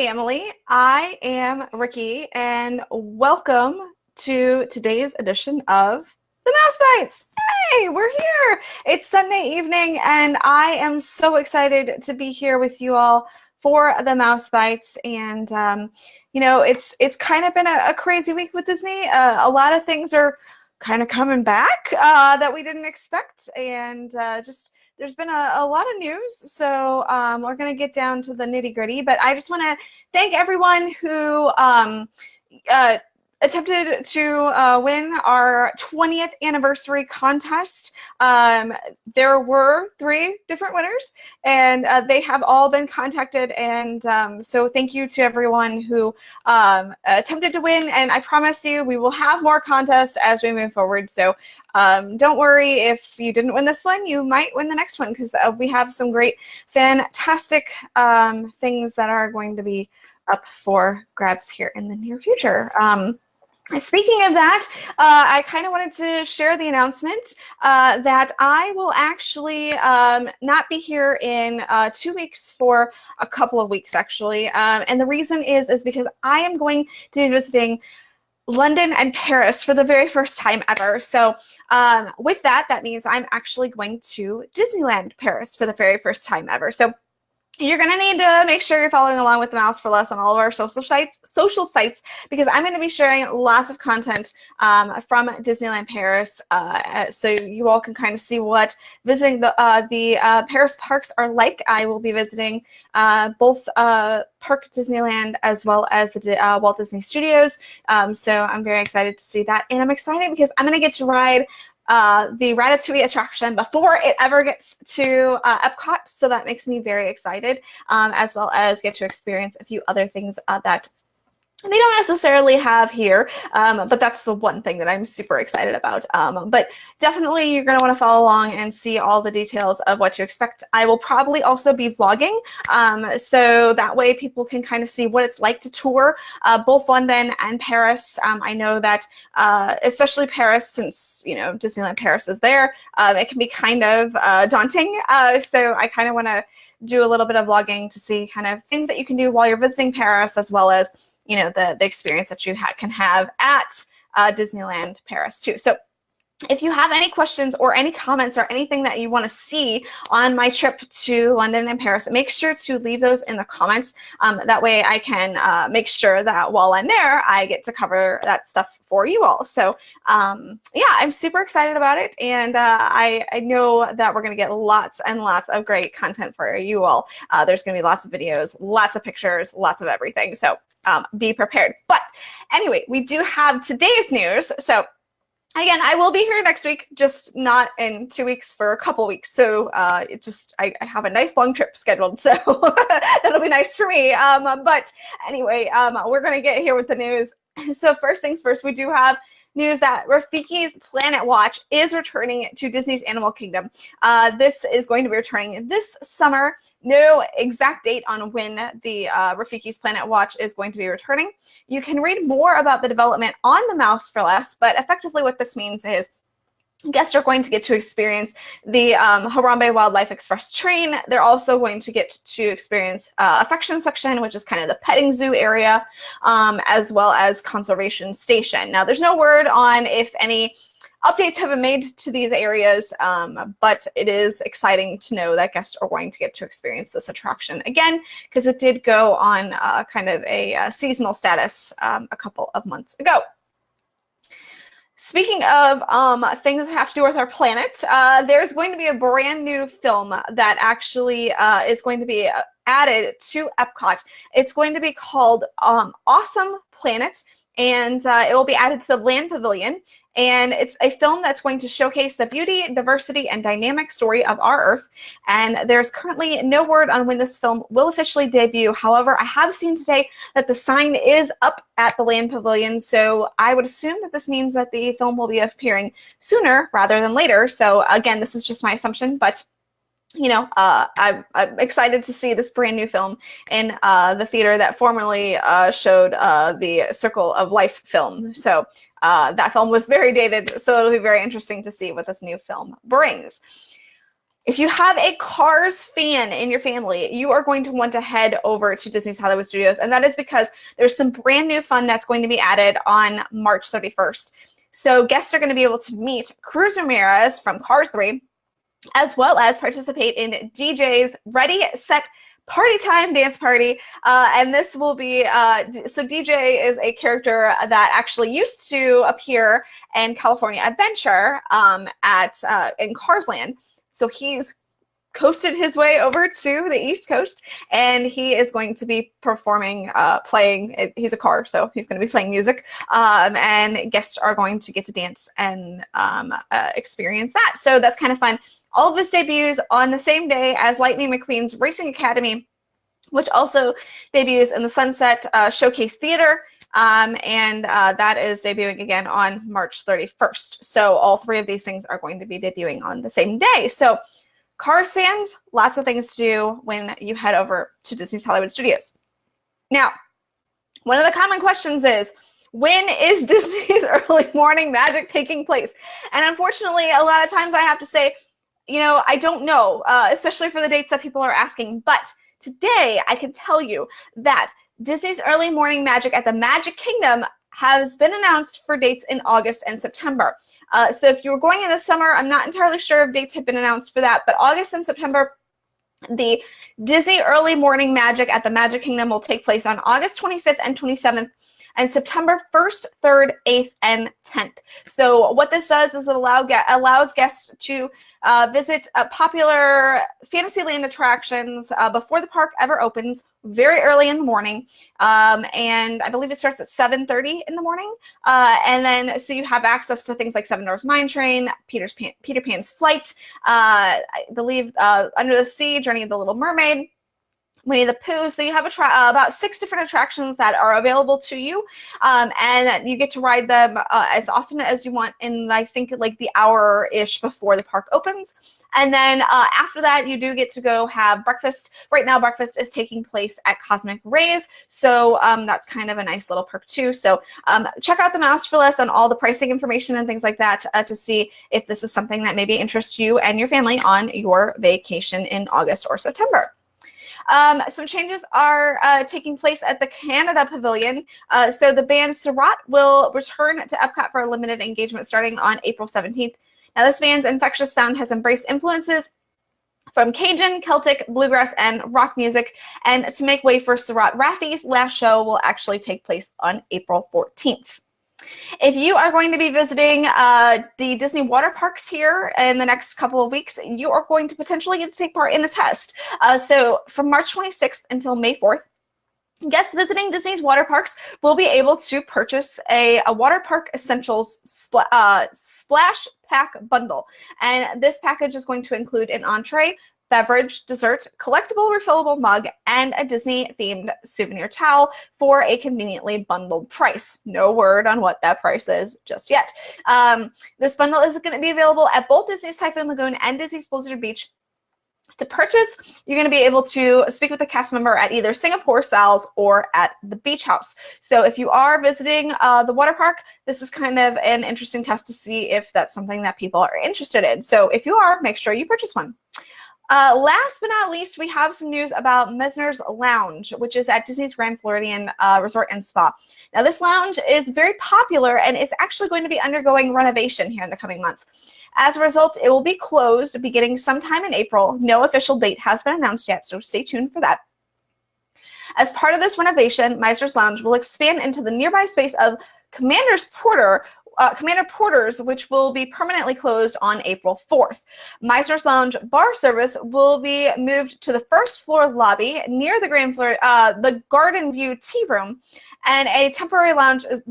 family. I am Ricky, and welcome to today's edition of the Mouse Bites. Hey, we're here. It's Sunday evening, and I am so excited to be here with you all for the Mouse Bites. And it's kind of been a crazy week with Disney. A lot of things are kind of coming back that we didn't expect, and there's been a lot of news, so we're going to get down to the nitty-gritty. But I just want to thank everyone who attempted to win our 20th anniversary contest. There were 3 different winners, and they have all been contacted. And so thank you to everyone who attempted to win. And I promise you, we will have more contests as we move forward. So don't worry if you didn't win this one, you might win the next one, because we have some great, fantastic things that are going to be up for grabs here in the near future. Speaking of that, I kind of wanted to share the announcement that I will actually not be here in 2 weeks, for a couple of weeks, actually. And the reason is because I am going to be visiting London and Paris for the very first time ever. So with that means I'm actually going to Disneyland Paris for the very first time ever. So you're going to need to make sure you're following along with the Mouse for Less on all of our social sites, because I'm going to be sharing lots of content from Disneyland Paris, so you all can kind of see what visiting the Paris parks are like. I will be visiting both Park Disneyland as well as the Walt Disney Studios, so I'm very excited to see that. And I'm excited because I'm going to get to ride the Ratatouille attraction before it ever gets to Epcot, so that makes me very excited, as well as get to experience a few other things that they don't necessarily have here, but that's the one thing that I'm super excited about. But definitely you're going to want to follow along and see all the details of what you expect. I will probably also be vlogging, so that way people can kind of see what it's like to tour both London and Paris. I know that especially Paris, since Disneyland Paris is there, it can be kind of daunting. So I kind of want to do a little bit of vlogging to see kind of things that you can do while you're visiting Paris, as well as the experience that you can have at Disneyland Paris too. So if you have any questions or any comments or anything that you want to see on my trip to London and Paris, make sure to leave those in the comments. That way I can make sure that while I'm there, I get to cover that stuff for you all. So yeah, I'm super excited about it. And I know that we're going to get lots and lots of great content for you all. There's going to be lots of videos, lots of pictures, lots of everything. So be prepared. But anyway, we do have today's news. So again, I will be here next week, just not in 2 weeks, for a couple weeks. So I have a nice long trip scheduled, so that'll be nice for me. But anyway, we're going to get here with the news. So first things first, we do have news that Rafiki's Planet Watch is returning to Disney's Animal Kingdom. This is going to be returning this summer. No exact date on when the Rafiki's Planet Watch is going to be returning. You can read more about the development on the Mouse for Less, but effectively what this means is guests are going to get to experience the Harambe Wildlife Express train. They're also going to get to experience Affection Section, which is kind of the petting zoo area, as well as Conservation Station. Now, there's no word on if any updates have been made to these areas, but it is exciting to know that guests are going to get to experience this attraction again, because it did go on kind of a seasonal status a couple of months ago. Speaking of things that have to do with our planet, there's going to be a brand new film that actually is going to be added to Epcot. It's going to be called Awesome Planet, and it will be added to the Land Pavilion. And it's a film that's going to showcase the beauty, diversity, and dynamic story of our Earth. And there's currently no word on when this film will officially debut. However, I have seen today that the sign is up at the Land Pavilion. So I would assume that this means that the film will be appearing sooner rather than later. So again, this is just my assumption, but I'm excited to see this brand new film in the theater that formerly showed the Circle of Life film. So that film was very dated, so it'll be very interesting to see what this new film brings. If you have a Cars fan in your family, you are going to want to head over to Disney's Hollywood Studios, and that is because there's some brand new fun that's going to be added on March 31st. So guests are going to be able to meet Cruz Ramirez from Cars 3, as well as participate in DJ's Ready, Set, Party Time dance party. And this will be, so DJ is a character that actually used to appear in California Adventure in Cars Land. So he's coasted his way over to the East Coast, and he is going to be performing, playing. He's a car, so he's going to be playing music, and guests are going to get to dance and experience that. So that's kind of fun. All of this debuts on the same day as Lightning McQueen's Racing Academy, which also debuts in the Sunset Showcase Theater, and that is debuting again on March 31st. So all three of these things are going to be debuting on the same day. So Cars fans, lots of things to do when you head over to Disney's Hollywood Studios. Now, one of the common questions is, when is Disney's Early Morning Magic taking place? And unfortunately, a lot of times I have to say, I don't know, especially for the dates that people are asking. But today, I can tell you that Disney's Early Morning Magic at the Magic Kingdom has been announced for dates in August and September. So if you were going in the summer, I'm not entirely sure if dates have been announced for that, but August and September, the Disney Early Morning Magic at the Magic Kingdom will take place on August 25th and 27th, and September 1st, 3rd, 8th, and 10th. So what this does is it allows guests to visit popular Fantasyland attractions before the park ever opens, very early in the morning. And I believe it starts at 7:30 in the morning. And then so you have access to things like Seven Dwarfs Mine Train, Peter Pan's Flight, I believe Under the Sea, Journey of the Little Mermaid, Winnie the Pooh. So you have about 6 different attractions that are available to you, and you get to ride them as often as you want in, I think, like the hour-ish before the park opens. And then after that, you do get to go have breakfast. Right now, breakfast is taking place at Cosmic Rays, so that's kind of a nice little perk too. So check out the master list on all the pricing information and things like that to see if this is something that maybe interests you and your family on your vacation in August or September. Some changes are taking place at the Canada Pavilion. So the band Surratt will return to Epcot for a limited engagement starting on April 17th. Now, this band's infectious sound has embraced influences from Cajun, Celtic, bluegrass, and rock music. And to make way for Surratt, Rafiki's last show will actually take place on April 14th. If you are going to be visiting the Disney water parks here in the next couple of weeks, you are going to potentially get to take part in a test. So from March 26th until May 4th, guests visiting Disney's water parks will be able to purchase a water park essentials splash pack bundle. And this package is going to include an entree, beverage, dessert, collectible refillable mug, and a Disney-themed souvenir towel for a conveniently bundled price. No word on what that price is just yet. This bundle is going to be available at both Disney's Typhoon Lagoon and Disney's Blizzard Beach. To purchase, you're going to be able to speak with a cast member at either Singapore Sal's or at the Beach House. So if you are visiting the water park, this is kind of an interesting test to see if that's something that people are interested in. So if you are, make sure you purchase one. Last but not least, we have some news about Meisters Lounge, which is at Disney's Grand Floridian Resort and Spa. Now, this lounge is very popular, and it's actually going to be undergoing renovation here in the coming months. As a result, it will be closed beginning sometime in April. No official date has been announced yet, so stay tuned for that. As part of this renovation, Meisters Lounge will expand into the nearby space of Commander Porter's, which will be permanently closed on April 4th. Meisters Lounge bar service will be moved to the first floor lobby near the Garden View Tea Room, and the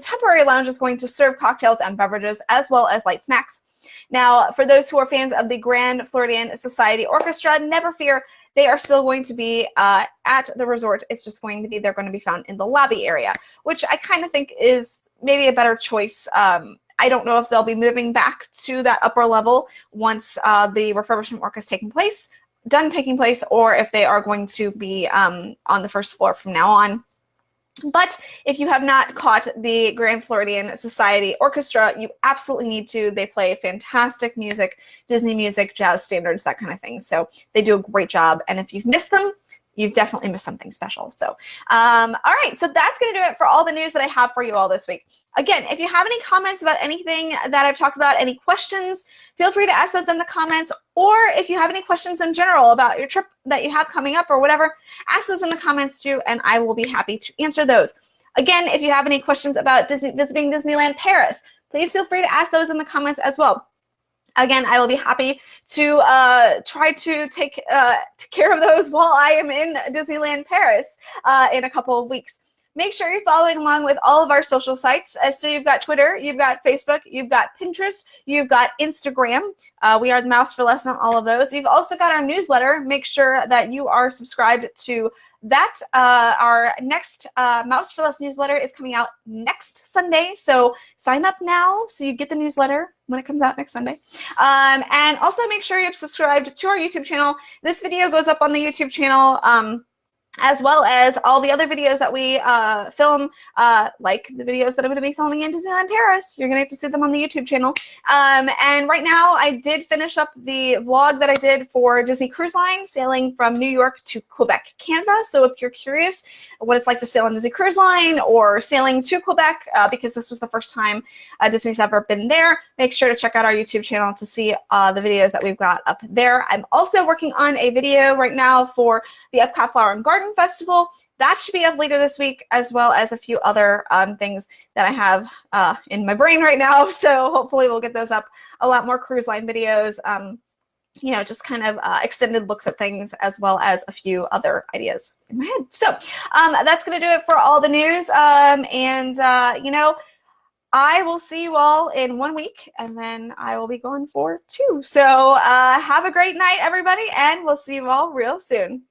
temporary lounge is going to serve cocktails and beverages as well as light snacks. Now, for those who are fans of the Grand Floridian Society Orchestra, never fear, they are still going to be at the resort. It's just they're going to be found in the lobby area, which I kind of think is maybe a better choice. I don't know if they'll be moving back to that upper level once the refurbishment work is taking place, or if they are going to be on the first floor from now on. But if you have not caught the Grand Floridian Society Orchestra, you absolutely need to. They play fantastic music, Disney music, jazz standards, that kind of thing. So they do a great job. And if you've missed them, you've definitely missed something special. So, all right. So that's going to do it for all the news that I have for you all this week. Again, if you have any comments about anything that I've talked about, any questions, feel free to ask those in the comments. Or if you have any questions in general about your trip that you have coming up or whatever, ask those in the comments too, and I will be happy to answer those. Again, if you have any questions about visiting Disneyland Paris, please feel free to ask those in the comments as well. Again, I will be happy to try to take care of those while I am in Disneyland Paris in a couple of weeks. Make sure you're following along with all of our social sites. So you've got Twitter, you've got Facebook, you've got Pinterest, you've got Instagram. We are the Mouse for Less on all of those. You've also got our newsletter. Make sure that you are subscribed to that. Our next Mouse for Less newsletter is coming out next Sunday. So sign up now so you get the newsletter when it comes out next Sunday. And also make sure you're subscribed to our YouTube channel. This video goes up on the YouTube channel, as well as all the other videos that we film, like the videos that I'm going to be filming in Disneyland Paris. You're going to get to see them on the YouTube channel. And right now, I did finish up the vlog that I did for Disney Cruise Line, sailing from New York to Quebec, Canada. So if you're curious what it's like to sail on Disney Cruise Line or sailing to Quebec, because this was the first time Disney's ever been there, make sure to check out our YouTube channel to see the videos that we've got up there. I'm also working on a video right now for the Epcot Flower and Garden Festival. That should be up later this week, as well as a few other things that I have in my brain right now. So hopefully we'll get those up. A lot more cruise line videos, you know, just kind of extended looks at things, as well as a few other ideas in my head. So that's going to do it for all the news. You know, I will see you all in 1 week, and then I will be gone for 2. So have a great night, everybody, and we'll see you all real soon.